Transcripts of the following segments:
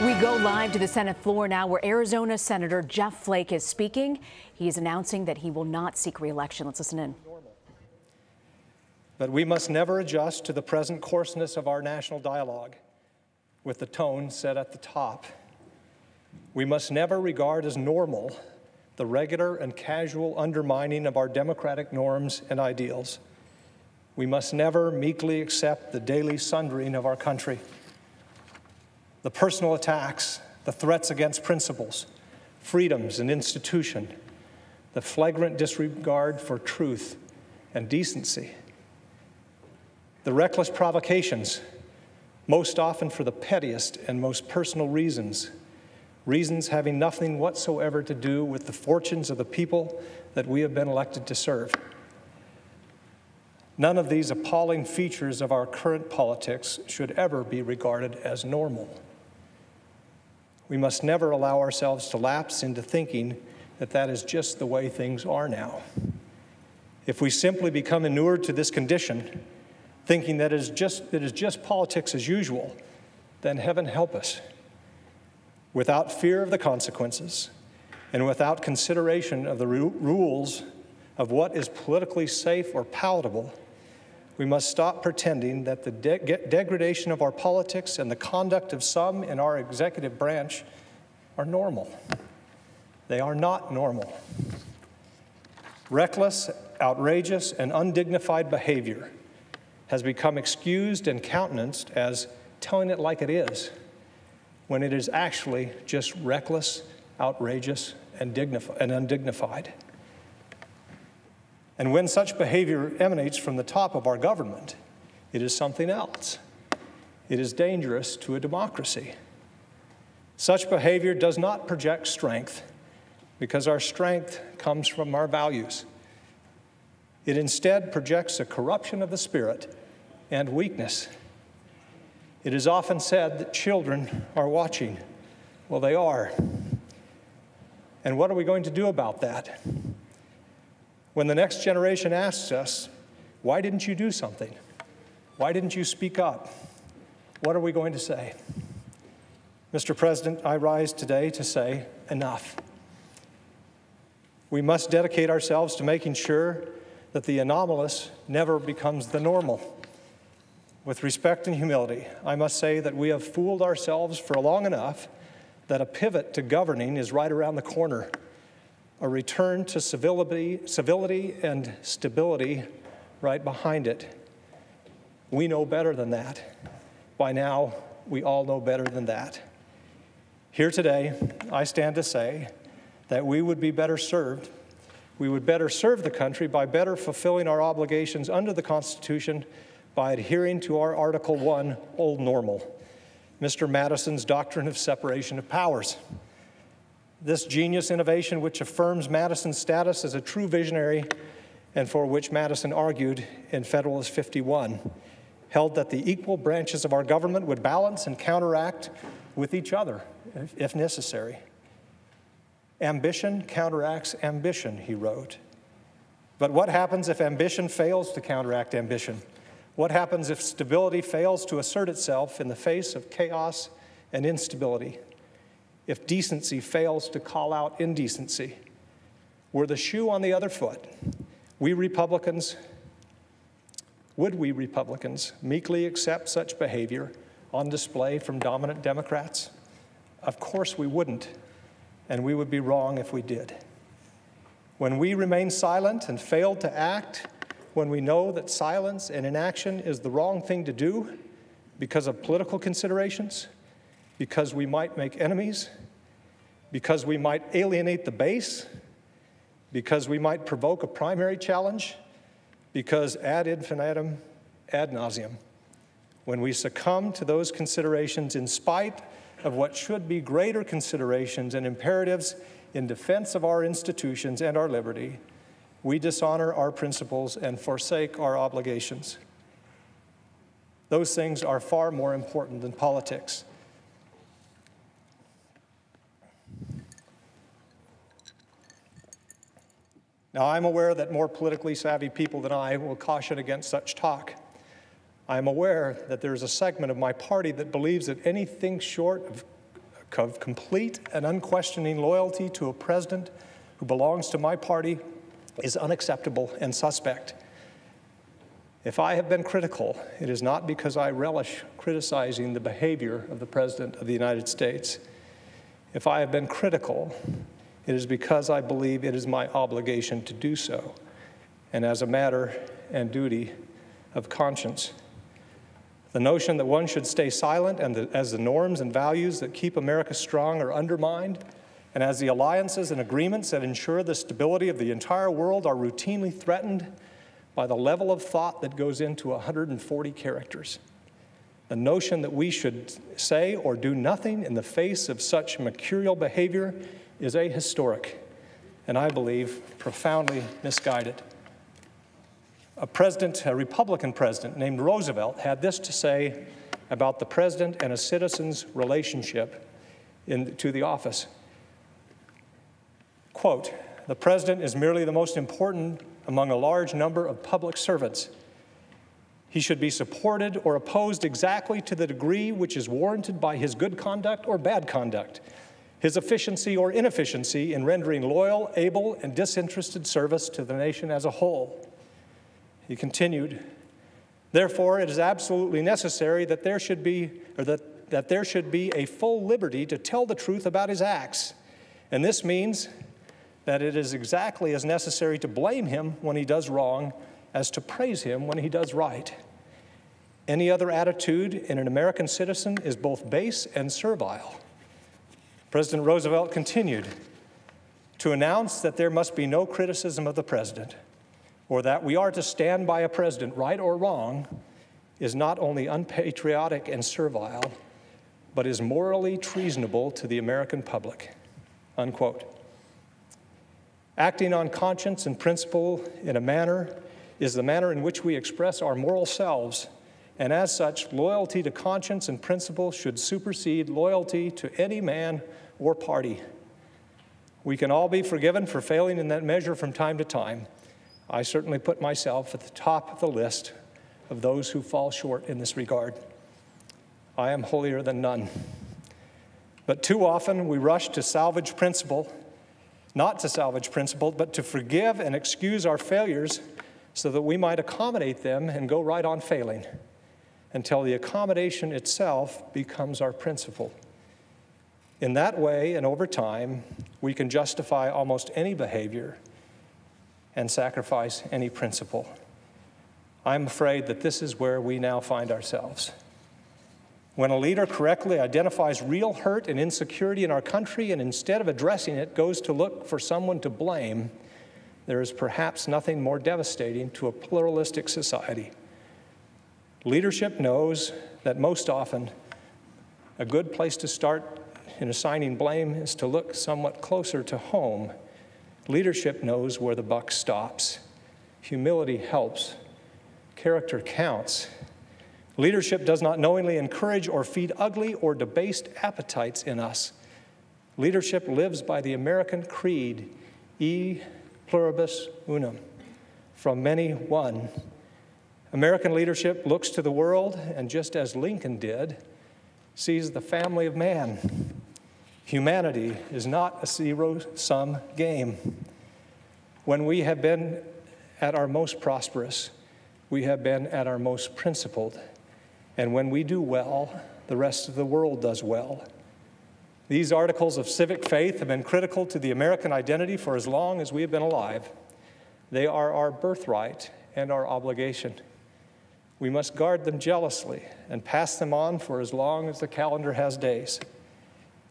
We go live to the Senate floor now, where Arizona Senator Jeff Flake is speaking. He is announcing that he will not seek re-election. Let's listen in. But we must never adjust to the present coarseness of our national dialogue with the tone set at the top. We must never regard as normal the regular and casual undermining of our democratic norms and ideals. We must never meekly accept the daily sundering of our country. The personal attacks, the threats against principles, freedoms and institution, the flagrant disregard for truth and decency, the reckless provocations, most often for the pettiest and most personal reasons, reasons having nothing whatsoever to do with the fortunes of the people that we have been elected to serve. None of these appalling features of our current politics should ever be regarded as normal. We must never allow ourselves to lapse into thinking that that is just the way things are now. If we simply become inured to this condition, thinking that it is just politics as usual, then heaven help us. Without fear of the consequences and without consideration of the rules of what is politically safe or palatable, we must stop pretending that the degradation of our politics and the conduct of some in our executive branch are normal. They are not normal. Reckless, outrageous, and undignified behavior has become excused and countenanced as telling it like it is, when it is actually just reckless, outrageous, and undignified. And when such behavior emanates from the top of our government, it is something else. It is dangerous to a democracy. Such behavior does not project strength, because our strength comes from our values. It instead projects a corruption of the spirit and weakness. It is often said that children are watching. Well, they are. And what are we going to do about that? When the next generation asks us, why didn't you do something? Why didn't you speak up? What are we going to say? Mr. President, I rise today to say enough. We must dedicate ourselves to making sure that the anomalous never becomes the normal. With respect and humility, I must say that we have fooled ourselves for long enough that a pivot to governing is right around the corner. A return to civility and stability right behind it. We know better than that. By now, we all know better than that. Here today, I stand to say that we would be better served. We would better serve the country by better fulfilling our obligations under the Constitution by adhering to our Article 1 old normal, Mr. Madison's doctrine of separation of powers. This genius innovation, which affirms Madison's status as a true visionary and for which Madison argued in Federalist 51, held that the equal branches of our government would balance and counteract with each other if necessary. Ambition counteracts ambition, he wrote. But what happens if ambition fails to counteract ambition? What happens if stability fails to assert itself in the face of chaos and instability? If decency fails to call out indecency? Were the shoe on the other foot, would we Republicans meekly accept such behavior on display from dominant Democrats? Of course we wouldn't, and we would be wrong if we did. When we remain silent and fail to act, when we know that silence and inaction is the wrong thing to do because of political considerations, because we might make enemies, because we might alienate the base, because we might provoke a primary challenge, because ad infinitum, ad nauseum. When we succumb to those considerations in spite of what should be greater considerations and imperatives in defense of our institutions and our liberty, we dishonor our principles and forsake our obligations. Those things are far more important than politics. Now, I'm aware that more politically savvy people than I will caution against such talk. I am aware that there is a segment of my party that believes that anything short of complete and unquestioning loyalty to a president who belongs to my party is unacceptable and suspect. If I have been critical, it is not because I relish criticizing the behavior of the President of the United States. If I have been critical, it is because I believe it is my obligation to do so, and as a matter and duty of conscience. The notion that one should stay silent and as the norms and values that keep America strong are undermined, and as the alliances and agreements that ensure the stability of the entire world are routinely threatened by the level of thought that goes into 140 characters. The notion that we should say or do nothing in the face of such mercurial behavior is ahistoric, and I believe profoundly misguided. A Republican president named Roosevelt had this to say about the president and a citizen's relationship to the office. Quote, "The president is merely the most important among a large number of public servants. He should be supported or opposed exactly to the degree which is warranted by his good conduct or bad conduct, his efficiency or inefficiency in rendering loyal, able, and disinterested service to the nation as a whole." He continued, "Therefore, it is absolutely necessary that there should be a full liberty to tell the truth about his acts, and this means that it is exactly as necessary to blame him when he does wrong as to praise him when he does right. Any other attitude in an American citizen is both base and servile." President Roosevelt continued, "To announce that there must be no criticism of the president, or that we are to stand by a president, right or wrong, is not only unpatriotic and servile, but is morally treasonable to the American public." Unquote. Acting on conscience and principle is the manner in which we express our moral selves, and as such, loyalty to conscience and principle should supersede loyalty to any man or party. We can all be forgiven for failing in that measure from time to time. I certainly put myself at the top of the list of those who fall short in this regard. I am holier than none. But too often we rush to salvage principle, not to salvage principle, but to forgive and excuse our failures so that we might accommodate them and go right on failing until the accommodation itself becomes our principle. In that way and over time, we can justify almost any behavior and sacrifice any principle. I'm afraid that this is where we now find ourselves. When a leader correctly identifies real hurt and insecurity in our country and instead of addressing it goes to look for someone to blame, there is perhaps nothing more devastating to a pluralistic society. Leadership knows that most often a good place to start in assigning blame is to look somewhat closer to home. Leadership knows where the buck stops. Humility helps. Character counts. Leadership does not knowingly encourage or feed ugly or debased appetites in us. Leadership lives by the American creed, e pluribus unum, from many one. American leadership looks to the world and, just as Lincoln did, sees the family of man. Humanity is not a zero-sum game. When we have been at our most prosperous, we have been at our most principled. And when we do well, the rest of the world does well. These articles of civic faith have been critical to the American identity for as long as we have been alive. They are our birthright and our obligation. We must guard them jealously and pass them on for as long as the calendar has days.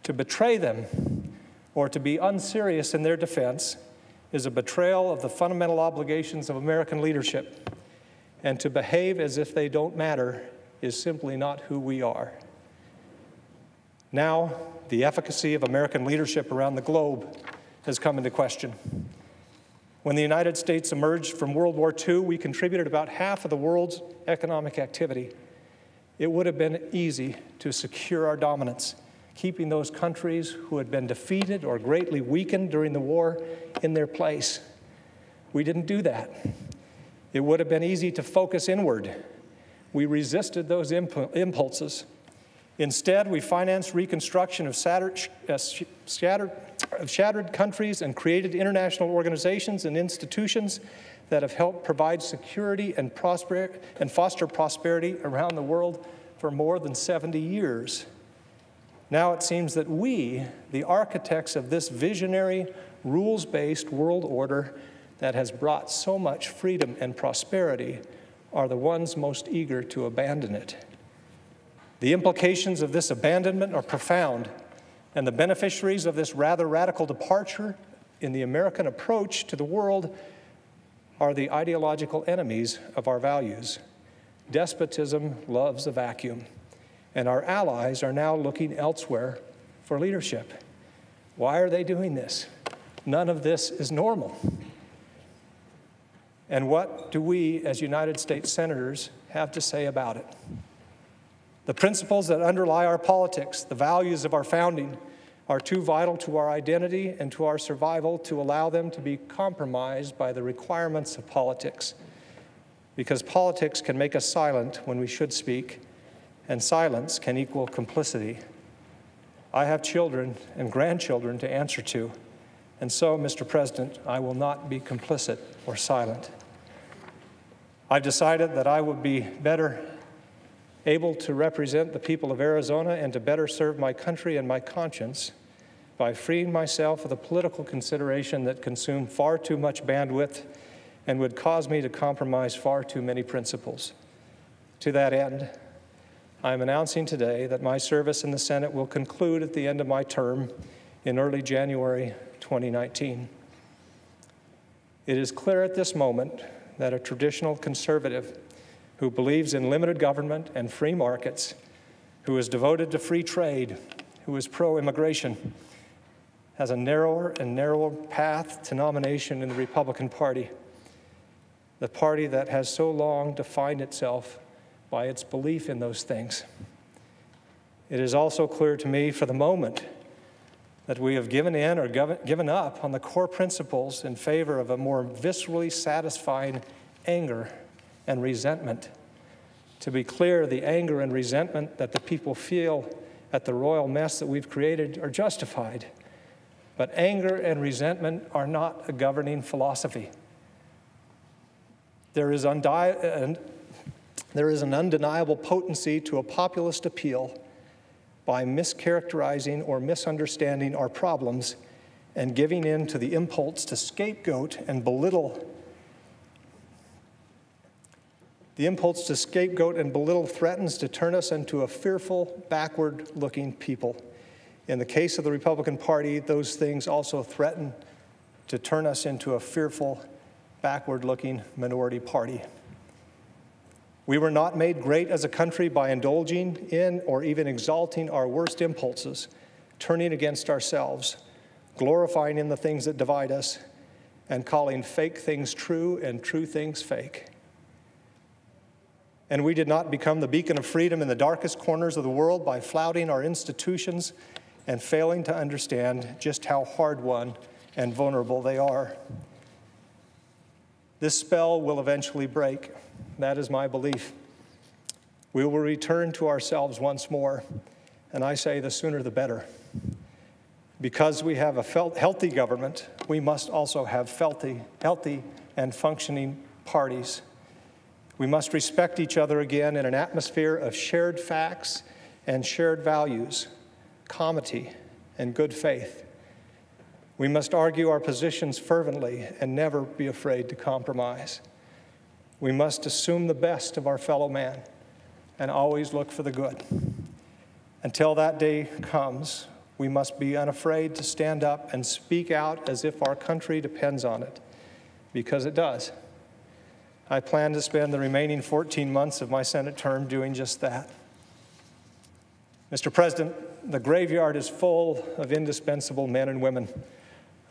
To betray them or to be unserious in their defense is a betrayal of the fundamental obligations of American leadership. And to behave as if they don't matter is simply not who we are. Now, the efficacy of American leadership around the globe has come into question. When the United States emerged from World War II, we contributed about half of the world's economic activity. It would have been easy to secure our dominance, keeping those countries who had been defeated or greatly weakened during the war in their place. We didn't do that. It would have been easy to focus inward. We resisted those impulses. Instead, we financed reconstruction of shattered countries and created international organizations and institutions that have helped provide security and foster prosperity around the world for more than 70 years. Now it seems that we, the architects of this visionary, rules-based world order that has brought so much freedom and prosperity, are the ones most eager to abandon it. The implications of this abandonment are profound, and the beneficiaries of this rather radical departure in the American approach to the world are the ideological enemies of our values. Despotism loves a vacuum, and our allies are now looking elsewhere for leadership. Why are they doing this? None of this is normal. And what do we, as United States senators, have to say about it? The principles that underlie our politics, the values of our founding, are too vital to our identity and to our survival to allow them to be compromised by the requirements of politics. Because politics can make us silent when we should speak, and silence can equal complicity. I have children and grandchildren to answer to, and so, Mr. President, I will not be complicit or silent. I've decided that I would be better able to represent the people of Arizona and to better serve my country and my conscience by freeing myself of the political consideration that consumed far too much bandwidth and would cause me to compromise far too many principles. To that end, I am announcing today that my service in the Senate will conclude at the end of my term in early January 2019. It is clear at this moment that a traditional conservative who believes in limited government and free markets, who is devoted to free trade, who is pro-immigration, has a narrower and narrower path to nomination in the Republican Party, the party that has so long defined itself by its belief in those things. It is also clear to me for the moment that we have given in or given up on the core principles in favor of a more viscerally satisfying anger and resentment. To be clear, the anger and resentment that the people feel at the royal mess that we've created are justified. But anger and resentment are not a governing philosophy. There is an undeniable potency to a populist appeal by mischaracterizing or misunderstanding our problems and giving in to the impulse to scapegoat and belittle. The impulse to scapegoat and belittle threatens to turn us into a fearful, backward-looking people. In the case of the Republican Party, those things also threaten to turn us into a fearful, backward-looking minority party. We were not made great as a country by indulging in or even exalting our worst impulses, turning against ourselves, glorifying in the things that divide us, and calling fake things true and true things fake. And we did not become the beacon of freedom in the darkest corners of the world by flouting our institutions and failing to understand just how hard-won and vulnerable they are. This spell will eventually break. That is my belief. We will return to ourselves once more, and I say the sooner the better. Because we have a healthy government, we must also have healthy and functioning parties. We must respect each other again in an atmosphere of shared facts and shared values, comity and good faith. We must argue our positions fervently and never be afraid to compromise. We must assume the best of our fellow man and always look for the good. Until that day comes, we must be unafraid to stand up and speak out as if our country depends on it, because it does. I plan to spend the remaining 14 months of my Senate term doing just that. Mr. President, the graveyard is full of indispensable men and women.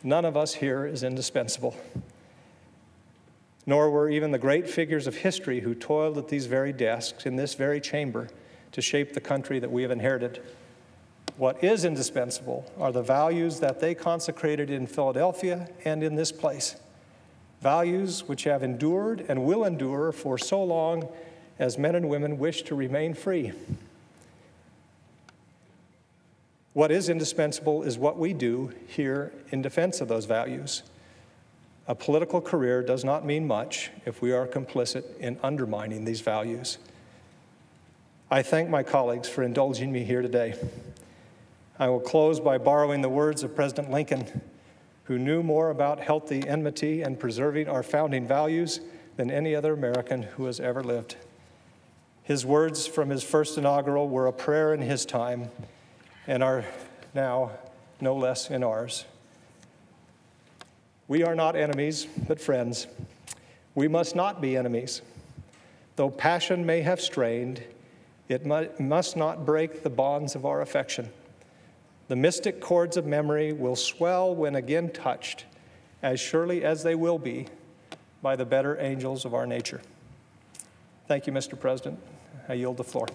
None of us here is indispensable. Nor were even the great figures of history who toiled at these very desks in this very chamber to shape the country that we have inherited. What is indispensable are the values that they consecrated in Philadelphia and in this place. Values which have endured and will endure for so long as men and women wish to remain free. What is indispensable is what we do here in defense of those values. A political career does not mean much if we are complicit in undermining these values. I thank my colleagues for indulging me here today. I will close by borrowing the words of President Lincoln, who knew more about healthy enmity and preserving our founding values than any other American who has ever lived. His words from his first inaugural were a prayer in his time and are now no less in ours. We are not enemies, but friends. We must not be enemies. Though passion may have strained, it must not break the bonds of our affection. The mystic chords of memory will swell when again touched, as surely as they will be by the better angels of our nature. Thank you, Mr. President. I yield the floor.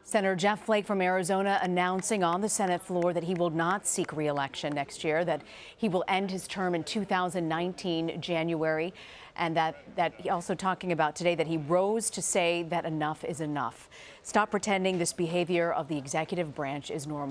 Senator Jeff Flake from Arizona announcing on the Senate floor that he will not seek re-election next year, that he will end his term in 2019 January, and that he also talking about today that he rose to say that enough is enough. Stop pretending this behavior of the executive branch is normal.